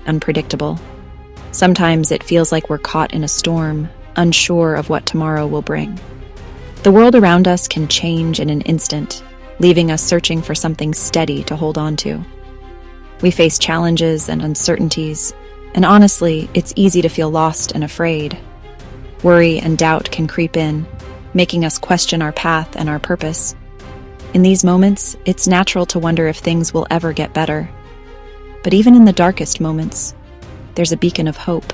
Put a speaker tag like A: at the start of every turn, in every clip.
A: unpredictable. Sometimes it feels like we're caught in a storm, unsure of what tomorrow will bring. The world around us can change in an instant, leaving us searching for something steady to hold on to. We face challenges and uncertainties, and honestly, it's easy to feel lost and afraid. Worry and doubt can creep in, making us question our path and our purpose. In these moments, it's natural to wonder if things will ever get better. But even in the darkest moments, there's a beacon of hope.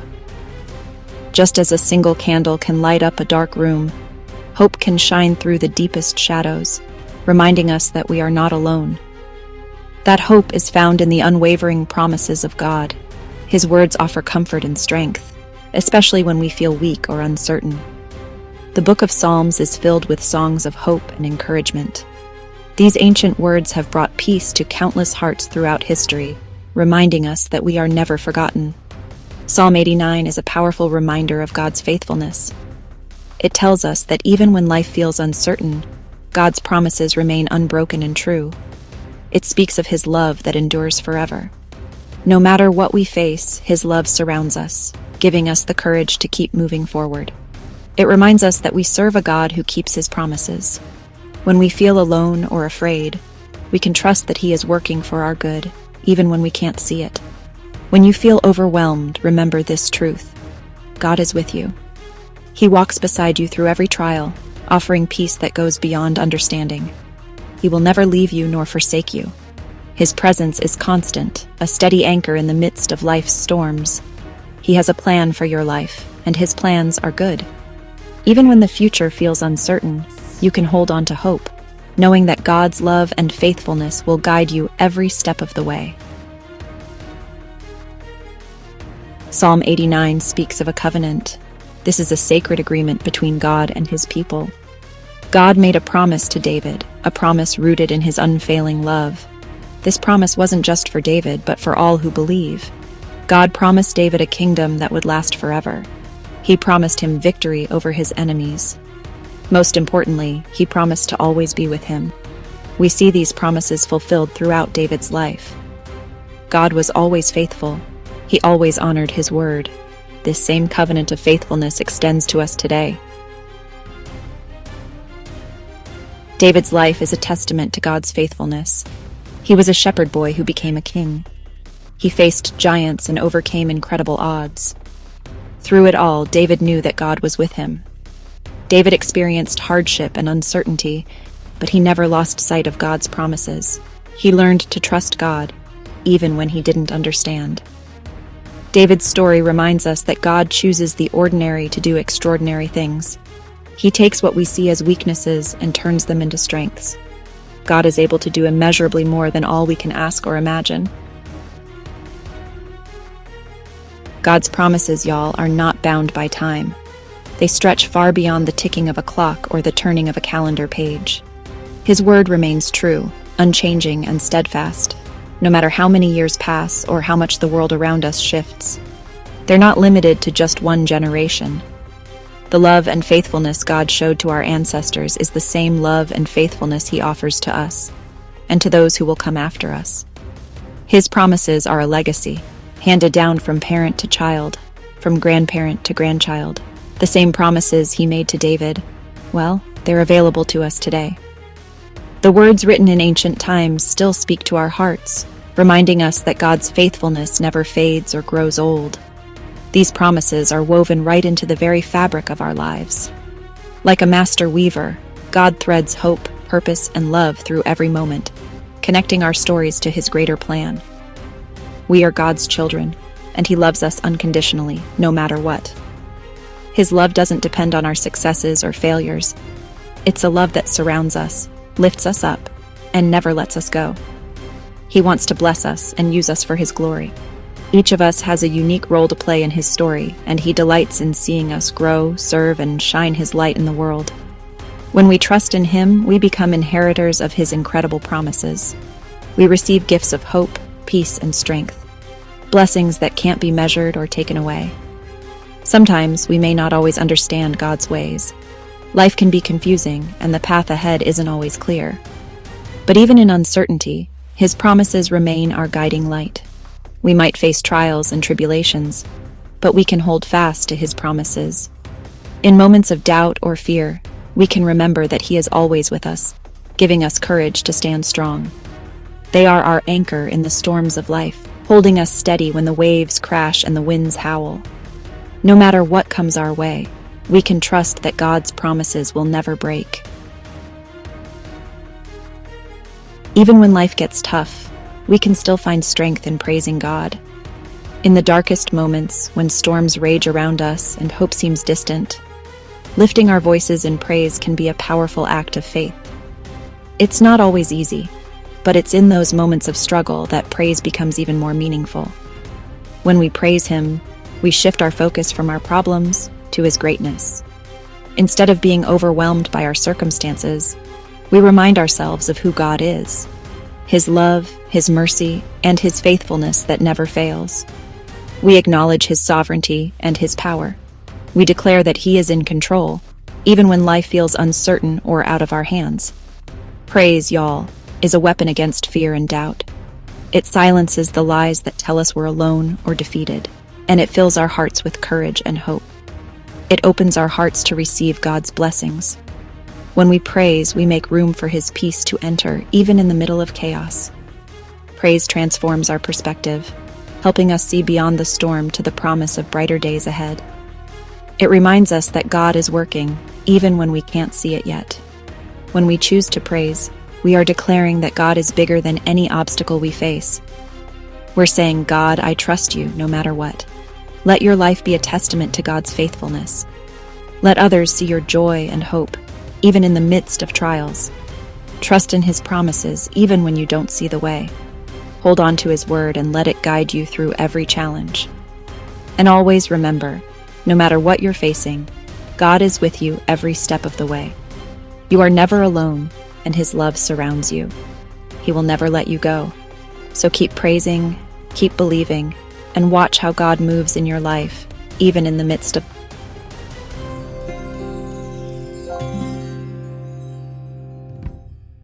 A: Just as a single candle can light up a dark room, hope can shine through the deepest shadows, reminding us that we are not alone. That hope is found in the unwavering promises of God. His words offer comfort and strength, especially when we feel weak or uncertain. The book of Psalms is filled with songs of hope and encouragement. These ancient words have brought peace to countless hearts throughout history, reminding us that we are never forgotten. Psalm 89 is a powerful reminder of God's faithfulness. It tells us that even when life feels uncertain, God's promises remain unbroken and true. It speaks of His love that endures forever. No matter what we face, His love surrounds us, giving us the courage to keep moving forward. It reminds us that we serve a God who keeps His promises. When we feel alone or afraid, we can trust that He is working for our good, even when we can't see it. When you feel overwhelmed, remember this truth: God is with you. He walks beside you through every trial, offering peace that goes beyond understanding. He will never leave you nor forsake you. His presence is constant, a steady anchor in the midst of life's storms. He has a plan for your life, and His plans are good. Even when the future feels uncertain, you can hold on to hope, knowing that God's love and faithfulness will guide you every step of the way. Psalm 89 speaks of a covenant. This is a sacred agreement between God and His people. God made a promise to David, a promise rooted in His unfailing love. This promise wasn't just for David, but for all who believe. God promised David a kingdom that would last forever. He promised him victory over his enemies. Most importantly, He promised to always be with him. We see these promises fulfilled throughout David's life. God was always faithful. He always honored His word. This same covenant of faithfulness extends to us today. David's life is a testament to God's faithfulness. He was a shepherd boy who became a king. He faced giants and overcame incredible odds. Through it all, David knew that God was with him. David experienced hardship and uncertainty, but he never lost sight of God's promises. He learned to trust God, even when he didn't understand. David's story reminds us that God chooses the ordinary to do extraordinary things. He takes what we see as weaknesses and turns them into strengths. God is able to do immeasurably more than all we can ask or imagine. God's promises, y'all, are not bound by time. They stretch far beyond the ticking of a clock or the turning of a calendar page. His word remains true, unchanging and steadfast, no matter how many years pass or how much the world around us shifts. They're not limited to just one generation. The love and faithfulness God showed to our ancestors is the same love and faithfulness He offers to us, and to those who will come after us. His promises are a legacy, handed down from parent to child, from grandparent to grandchild. The same promises He made to David, well, they're available to us today. The words written in ancient times still speak to our hearts, reminding us that God's faithfulness never fades or grows old. These promises are woven right into the very fabric of our lives. Like a master weaver, God threads hope, purpose, and love through every moment, connecting our stories to His greater plan. We are God's children, and He loves us unconditionally, no matter what. His love doesn't depend on our successes or failures. It's a love that surrounds us, lifts us up, and never lets us go. He wants to bless us and use us for His glory. Each of us has a unique role to play in His story, and He delights in seeing us grow, serve, and shine His light in the world. When we trust in Him, we become inheritors of His incredible promises. We receive gifts of hope, peace, and strength, blessings that can't be measured or taken away. Sometimes we may not always understand God's ways. Life can be confusing, and the path ahead isn't always clear. But even in uncertainty, His promises remain our guiding light. We might face trials and tribulations, but we can hold fast to his promises. In moments of doubt or fear, we can remember that he is always with us, giving us courage to stand strong. They are our anchor in the storms of life, holding us steady when the waves crash and the winds howl. No matter what comes our way, we can trust that God's promises will never break. Even when life gets tough, we can still find strength in praising God. In the darkest moments, when storms rage around us and hope seems distant, lifting our voices in praise can be a powerful act of faith. It's not always easy, but it's in those moments of struggle that praise becomes even more meaningful. When we praise him, we shift our focus from our problems to his greatness. Instead of being overwhelmed by our circumstances, we remind ourselves of who God is, his love, his mercy, and his faithfulness that never fails. We acknowledge his sovereignty and his power. We declare that he is in control, even when life feels uncertain or out of our hands. Praise, y'all, is a weapon against fear and doubt. It silences the lies that tell us we're alone or defeated, and it fills our hearts with courage and hope. It opens our hearts to receive God's blessings. When we praise, we make room for his peace to enter, even in the middle of chaos. Praise transforms our perspective, helping us see beyond the storm to the promise of brighter days ahead. It reminds us that God is working, even when we can't see it yet. When we choose to praise, we are declaring that God is bigger than any obstacle we face. We're saying, God, I trust you no matter what. Let your life be a testament to God's faithfulness. Let others see your joy and hope, even in the midst of trials. Trust in his promises, even when you don't see the way. Hold on to his word and let it guide you through every challenge. And always remember, no matter what you're facing, God is with you every step of the way. You are never alone, and his love surrounds you. He will never let you go. So keep praising, keep believing, and watch how God moves in your life, even in the midst of